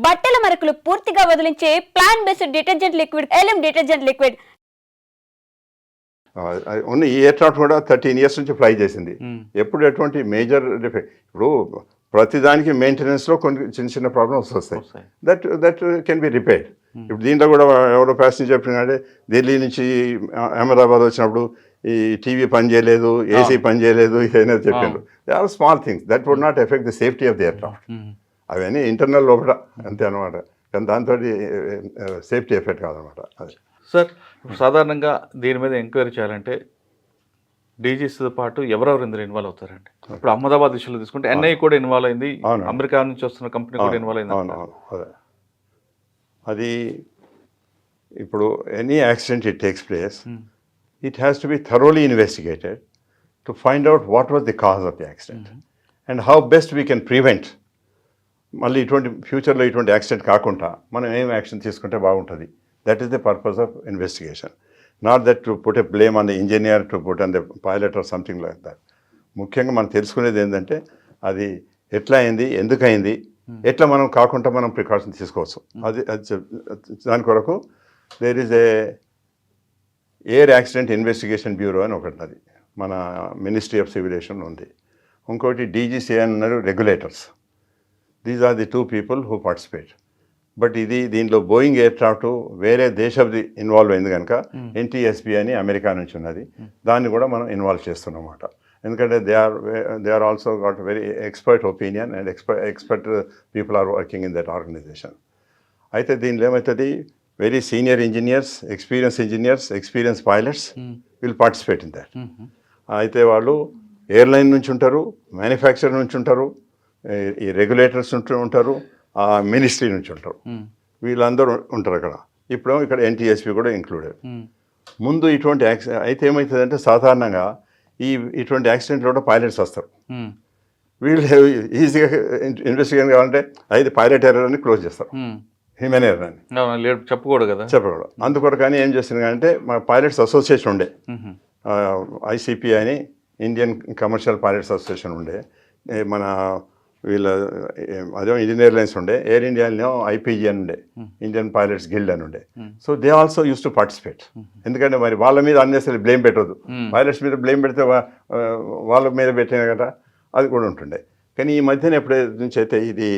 బట్టల మరకలు పూర్తిగా వదిలించే ప్లాంట్ బేస్డ్ డిటర్జెంట్ లిక్విడ్ ఎలిమ్ డిటర్జెంట్ లిక్విడ్. ఉన్న ఈ ఎయిర్క్రాఫ్ట్ కూడా 13 years నుంచి ఫ్లై చేసింది. ఎప్పుడు ఎటువంటి మేజర్ డిఫెక్ట్, ఇప్పుడు ప్రతిదానికి మెయింటెనెన్స్లో కొన్ని చిన్న చిన్న ప్రాబ్లమ్స్ వస్తాయి. That can be repaired. ఇప్పుడు దీంట్లో కూడా ఎవరో ప్యాసింజర్ చెప్పినంటే ఢిల్లీ నుంచి అహ్మదాబాద్ వచ్చినప్పుడు ఈ టీవీ పని చేయలేదు, ఏసీ పని చేయలేదు, ఏదైనా చెప్పారు. They are small things that would not effect the safety of the aircraft. అవన్నీ ఇంటర్నల్ లోపల అంతే అనమాట. కానీ దాంతో సేఫ్టీ ఎఫెక్ట్ కాదనమాట. అది సార్ సాధారణంగా దీని మీద ఎంక్వైరీ చేయాలంటే డీజీసీతో పాటు ఎవరెవరు ఇందులో ఇన్వాల్వ్ అవుతారండి? ఇప్పుడు అహ్మదాబాద్ ఇష్యూలో తీసుకుంటే ఎన్ఐ కూడా ఇన్వాల్వ్ అయింది, అమెరికా నుంచి వస్తున్న కంపెనీ కూడా ఇన్వాల్వ్ అయింది. అది ఇప్పుడు any accident it takes place, it has to be thoroughly investigated to find out what was the cause of the accident and how best we can prevent. మళ్ళీ ఇటువంటి ఫ్యూచర్లో ఇటువంటి యాక్సిడెంట్ కాకుండా మనం ఏం యాక్షన్ తీసుకుంటే బాగుంటుంది. That is the purpose of investigation. Not that to put a blame on the engineer, to put on the pilot or something like that. ముఖ్యంగా మనం తెలుసుకునేది ఏంటంటే అది ఎట్లా అయింది, ఎందుకు అయింది, ఎట్లా మనం కాకుండా మనం ప్రికాషన్ తీసుకోవచ్చు. అది దాని కొరకు there is a air accident investigation bureau అని ఒకటి, అది మన మినిస్ట్రీ ఆఫ్ సివిలేషన్ ఉంది. ఇంకోటి డీజీసీఏ అని ఉన్నారు, regulators. These are the 2 people who participate. But దీంట్లో బోయింగ్ ఎయిర్క్రాఫ్ట్ వేరే దేశంది ఇన్వాల్వ్ అయింది కనుక ఎన్టీఎస్బి అని అమెరికా నుంచి ఉన్నది, దాన్ని కూడా మనం ఇన్వాల్వ్ చేస్తున్నమాట. ఎందుకంటే they are also got very expert opinion and expert people are working in that organisation. అయితే దీనిలో ఏమవుతుంది, very senior engineers, experience pilots will participate in that. అయితే వాళ్ళు ఎయిర్లైన్ నుంచి ఉంటారు, మ్యానుఫ్యాక్చర్ నుంచి ఉంటారు, ఈ రెగ్యులేటర్స్ ఉంటారు, మినిస్ట్రీ నుంచి ఉంటారు, వీళ్ళందరూ ఉంటారు అక్కడ. ఇప్పుడు ఇక్కడ ఎన్టీఎస్పీ కూడా ఇంక్లూడెడ్. ముందు ఇటువంటి అయితే ఏమవుతుందంటే సాధారణంగా ఇటువంటి యాక్సిడెంట్లో కూడా పైలట్స్ వస్తారు. వీళ్ళు ఈజీగా ఇన్వెస్టిగేషన్ కావాలంటే అయితే పైలట్ ఎర్రర్ అని క్లోజ్ చేస్తారు, హ్యూమన్ ఎర్రర్ అని చెప్పకూడదు. అందుకొరకు కానీ ఏం చేస్తుంది అంటే మా పైలట్స్ అసోసియేషన్ ఉండే, ఐసీపీ అని ఇండియన్ కమర్షియల్ పైలట్స్ అసోసియేషన్ ఉండే, మన వీళ్ళ అదే ఇండియన్ ఎయిర్లైన్స్ ఉండే, ఎయిర్ ఇండియాలో ఐపీజీ అని ఉండే, ఇండియన్ పైలట్స్ గిల్డ్ అని ఉండే. So they also use to participate. ఎందుకంటే మరి వాళ్ళ మీద అన్నెసరీ బ్లేమ్ పెట్టదు, పైలట్స్ మీద బ్లేమ్ పెడితే వాళ్ళ మీద పెట్టిన కదా, అది కూడా ఉంటుండే. కానీ ఈ మధ్యన ఎప్పుడే నుంచి అయితే ఇది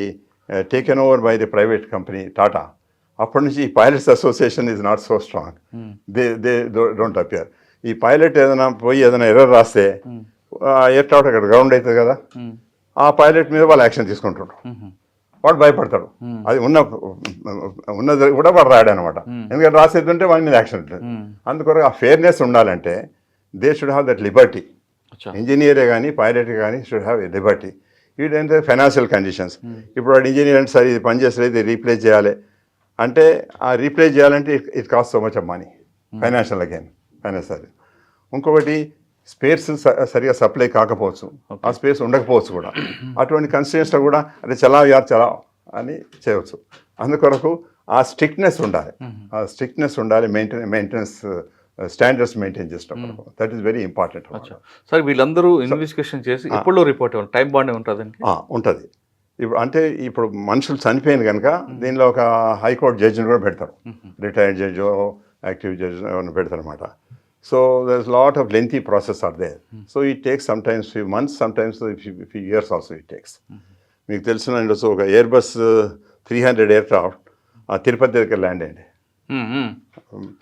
taken over by the private company Tata, అప్పటి నుంచి ఈ pilots association is not so strong. They don't appear. ఈ పైలట్ ఏదైనా పోయి ఏదైనా ఎర్రర్ రాస్తే ఎయిర్క్రాఫ్ట్ అక్కడ గ్రౌండ్ అవుతుంది కదా, ఆ పైలట్ మీద వాళ్ళు యాక్షన్ తీసుకుంటాడు, వాడు భయపడతాడు. అది ఉన్నది కూడా వాడు రాడు అనమాట. ఎందుకంటే రాసేదంటే వాడి మీద యాక్షన్ ఉంటుంది. అందుకొరకు ఆ ఫెయిర్నెస్ ఉండాలంటే they should have that liberty. ఇంజనీరే కానీ పైలట్ కానీ షుడ్ హ్యావ్ ఎ లిబర్టీ. ఏంటంటే ఫైనాన్షియల్ కండిషన్స్, ఇప్పుడు వాడు ఇంజనీర్ అంటే సరే ఇది పని చేసలేదు, ఇది రీప్లేస్ చేయాలి అంటే ఆ రీప్లేస్ చేయాలంటే it cost so much of money, financial again financial. ఇంకొకటి స్పేస్ సరిగా సప్లై కాకపోవచ్చు, ఆ స్పేస్ ఉండకపోవచ్చు కూడా. అటువంటి కన్స్టిట్యూన్స్లో కూడా అది చలా అని చేయవచ్చు. అందుకొరకు ఆ స్ట్రిక్ట్నెస్ ఉండాలి, మెయింటెనెన్స్ స్టాండర్డ్స్ మెయింటైన్ చేసినప్పుడు. That is very important. Sir వీళ్ళందరూ ఇన్వెస్టిగేషన్ చేసి ఎప్పుడో రిపోర్ట్ ఇవ్వాలి, టైం బాండ్ ఉంటుందండి? ఉంటుంది. ఇప్పుడు మనుషులు చనిపోయింది కనుక దీనిలో ఒక హైకోర్టు జడ్జిని కూడా పెడతారు, రిటైర్డ్ జడ్జో యాక్టివ్ జడ్జ్ ఎవరిని పెడతారు అనమాట. So there's a lot of lengthy process are there. So it takes sometimes few months, sometimes few years also it takes. మీకు తెలిసిన సో ఒక ఎయిర్బస్ 300 ఎయిర్క్రాఫ్ట్ తిరుపతి దగ్గర ల్యాండ్ అయ్యింది,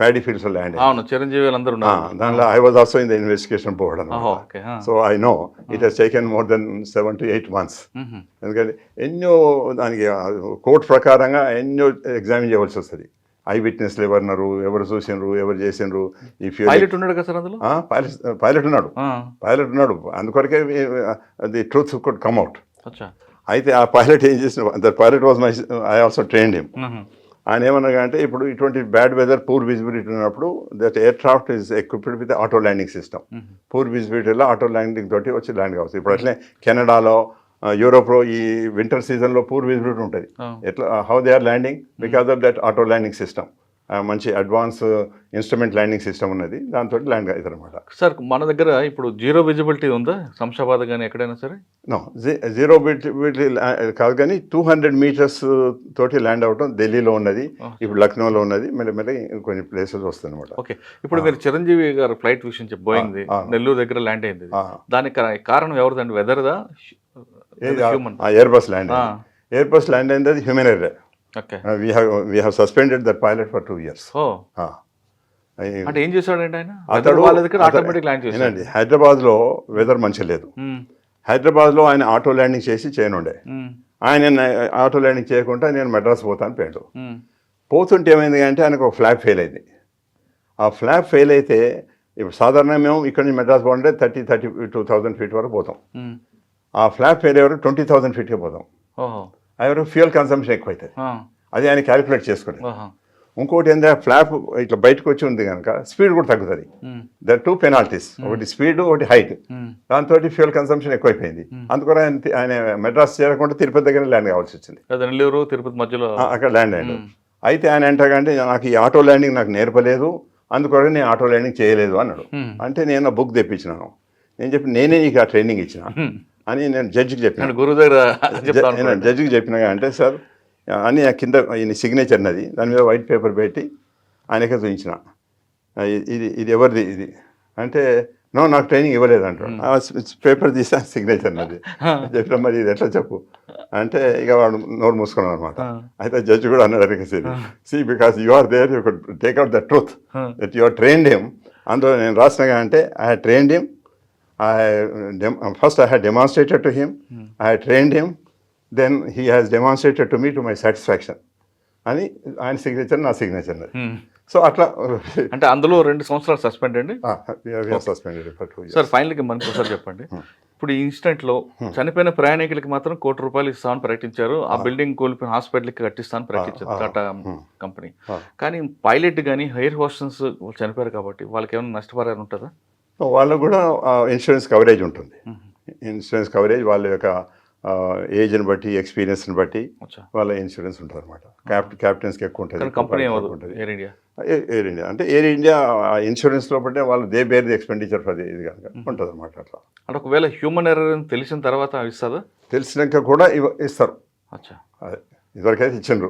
ప్యాడీ ఫీల్డ్స్లో ల్యాండ్ అయ్యింది. చిరంజీవి దానిలో I was also in the investigation board అనమాట. So I know it he's taken more than 7 to 8 months. ఎందుకంటే ఎన్నో దానికి కోర్టు ప్రకారంగా ఎన్నో ఎగ్జామిన్ చేయవలసి వస్తుంది. ఐ విట్నెస్లు ఎవరు చూసినారు, ఎవరు చేసినారు. పైలట్ ఉన్నాడు కదా సార్ అందులో? పైలట్ ఉన్నాడు. అందుకొరకే the truth could come out. అయితే ఆ పైలట్ ఏం చేసిన, that pilot was I also trained him. ఆయన ఏమన్నా అంటే ఇప్పుడు ఇటువంటి బ్యాడ్ వెదర్, పూర్ విజిబిలిటీ ఉన్నప్పుడు that aircraft is equipped with auto landing system. Poor విజిబిలిటీలో ఆటో ల్యాండింగ్ తోటి వచ్చి ల్యాండ్ కావచ్చు. ఇప్పుడు అట్లే కెనడాలో, యూరోప్లో ఈ వింటర్ సీజన్లో పూర్ విజిబిలిటీ ఉంటుంది. ఎట్లా how they are landing because of that auto landing system. మంచి అడ్వాన్స్ ఇన్స్ట్రుమెంట్ ల్యాండింగ్ సిస్టమ్ ఉన్నది, దాంతో ల్యాండ్ అవుతారు అనమాట. సార్ మన దగ్గర ఇప్పుడు జీరో విజిబిలిటీ ఉందా శంషాబాద్ కానీ ఎక్కడైనా సరే? నో, జీరో విజిబిలిటీ కాదు, కానీ 200 meters తోటి ల్యాండ్ అవటం ఢిల్లీలో ఉన్నది, ఇప్పుడు లక్నోలో ఉన్నది, మెల్లమెల్ల కొన్ని ప్లేసెస్ వస్తుంది అనమాట. ఓకే, ఇప్పుడు మీరు చిరంజీవి గారు ఫ్లైట్ విషయం బోయింగ్ది నెల్లూరు దగ్గర ల్యాండ్ అయింది, దానికి కారణం ఎవరిదండి? వెదర్దా? ఎయిర్ బస్ ల్యాండ్ అయింది, అది human error. Okay, we have suspended that pilot for 2 years. అంటే ఏం చేశాడండి ఆయన? అతడు ఆటోమేటిక్ ల్యాండ్ చేశాడు. హైదరాబాద్లో వెదర్ మంచి లేదు, హైదరాబాద్లో ఆయన ఆటో ల్యాండింగ్ చేసి చేయనుండే, ఆయన ఆటో ల్యాండింగ్ చేయకుండా నేను మెడ్రాస్ పోతాను పోయాడు. పోతుంటే ఏమైంది అంటే ఆయనకు ఒక ఫ్లాప్ ఫెయిల్ అయింది. ఆ ఫ్లాప్ ఫెయిల్ అయితే ఇప్పుడు సాధారణంగా మేము ఇక్కడ నుంచి మెడ్రాస్ పోవాలంటే 32,000 feet వరకు పోతాం. ఆ ఫ్లాప్ ఫెయిల్ ఎవరు 20,000 feetకే పోతాం. ఎవరు ఫ్యూయల్ కన్సంప్షన్ ఎక్కువ అవుతుంది, అది ఆయన క్యాలిక్యులేట్ చేసుకోలేదు. ఇంకోటి ఏంటంటే ఫ్లాప్ ఇట్లా బయటకు వచ్చి ఉంది కనుక స్పీడ్ కూడా తగ్గుతుంది. దర్ 2 penalties, ఒకటి స్పీడ్, ఒకటి హైట్. దాంతో ఫ్యూయల్ కన్సంప్షన్ ఎక్కువైపోయింది. అందుకని ఆయన మెడ్రాస్ చేరకుండా తిరుపతి దగ్గర ల్యాండ్ కావాల్సి వచ్చింది. నెల్లూరు తిరుపతి మధ్యలో అక్కడ ల్యాండ్ అయ్యాడు. అయితే ఆయన అంటాకంటే నాకు ఈ ఆటో ల్యాండింగ్ నాకు నేర్పలేదు, అందుకని నేను ఆటో ల్యాండింగ్ చేయలేదు అన్నాడు. అంటే నేను బుక్ తెప్పించినాను, నేను చెప్పి నేనే నీకు ఆ ట్రైనింగ్ ఇచ్చిన అని నేను జడ్జికి చెప్పిన. గురువు దగ్గర జడ్జికి చెప్పినా అంటే సార్ అని కింద ఈయన సిగ్నేచర్ ఉన్నది, దాని మీద వైట్ పేపర్ పెట్టి ఆయనకే చూపించిన, ఇది ఎవరిది ఇది అంటే, నో నాకు ట్రైనింగ్ ఇవ్వలేదు అంటాడు. పేపర్ తీసి సిగ్నేచర్ ఉన్నది. చెప్పిన మరి ఇది ఎట్లా చెప్పు అంటే ఇక వాడు నోరు మూసుకున్నాడు అనమాట. అయితే జడ్జి కూడా అన్నాడు, see because you are there, you could take out the truth that you are trained him. అందులో నేను రాసినగా అంటే I had trained him, first I had demonstrated to him, I had trained him, then he has demonstrated to me to my satisfaction అని ఆయన signature, నా signature. So అట్లా అంటే అందులో 2 సంవత్సరాలు సస్పెండ్ అండి. Suspended for 2 years. సార్ ఫైనల్గా మనకు ఒకసారి చెప్పండి, ఇప్పుడు ఈ ఇన్సిడెంట్లో చనిపోయిన ప్రయాణికులకి మాత్రం ₹1,00,00,000 ఇస్తామని ప్రకటించారు, ఆ బిల్డింగ్ కూలిపోయిన హాస్పిటల్కి కట్టిస్తామని ప్రకటించారు టాటా కంపెనీ. కానీ పైలట్ కానీ ఎయిర్ హోస్టెస్ చనిపోయారు కాబట్టి వాళ్ళకి ఏమైనా నష్టపరిహారం ఉంటుందా? వాళ్ళకు కూడా ఇన్సూరెన్స్ కవరేజ్ ఉంటుంది. ఇన్సూరెన్స్ కవరేజ్ వాళ్ళ యొక్క ఏజ్ని బట్టి, ఎక్స్పీరియన్స్ని బట్టి వాళ్ళ ఇన్సూరెన్స్ ఉంటుంది అనమాట. క్యాప్టెన్స్కి ఎక్కువ ఉంటుంది. కంపెనీ ఉంటుంది ఎయిర్ ఇండియా. ఎయిర్ ఇండియా అంటే ఎయిర్ ఇండియా ఇన్సూరెన్స్లో బట్టే వాళ్ళు they bear the expenditure for ఇది కనుక ఉంటుంది అనమాట. అట్లా అంటే ఒకవేళ హ్యూమన్ ఎర్రర్ అని తెలిసిన తర్వాత ఇస్తుందా? తెలిసినాక కూడా ఇస్తారు. ఇదివరకైతే ఇచ్చిండ్రు.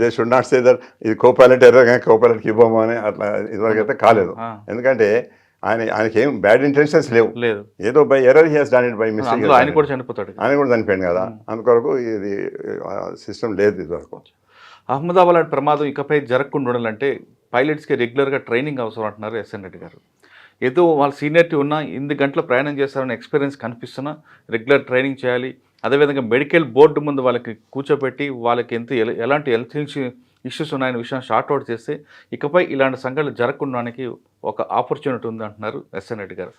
They should not say that ఇది కో-పైలట్ ఎర్రర్ కానీ కో-పైలట్కి ఇవ్వము అని అట్లా ఇదివరకైతే కాలేదు. ఎందుకంటే ఆయనకి ఏం బ్యాడ్ ఇంటెన్షన్స్ లేవు, ఏదో by error he has done it by mistake. ఆయన కూడా చనిపోతాడు, ఆయన కూడా చనిపోయాడు కదా, అందుకొరకు ఇది సిస్టమ్ లేదు ఇదివరకు. అహ్మదాబాద్ లాంటి ప్రమాదం ఇకపై జరగకుండా ఉండాలంటే పైలట్స్కి రెగ్యులర్గా ట్రైనింగ్ అవసరం అంటున్నారు ఎస్ఎన్ రెడ్డి గారు. ఏదో వాళ్ళ సీనియరిటీ ఉన్నా 8 గంటల ప్రయాణం చేస్తారని ఎక్స్పీరియన్స్ కనిపిస్తున్నా రెగ్యులర్ ట్రైనింగ్ చేయాలి. అదేవిధంగా మెడికల్ బోర్డు ముందు వాళ్ళకి కూర్చోబెట్టి వాళ్ళకి ఎలాంటి హెల్త్ ఇష్యూస్ ఉన్నాయనే విషయాన్ని షార్ట్అవుట్ చేస్తే ఇకపై ఇలాంటి సంఘటనలు జరగకుండానికి ఒక ఆపర్చునిటీ ఉంది అంటున్నారు ఎస్ఎన్ రెడ్డి గారు.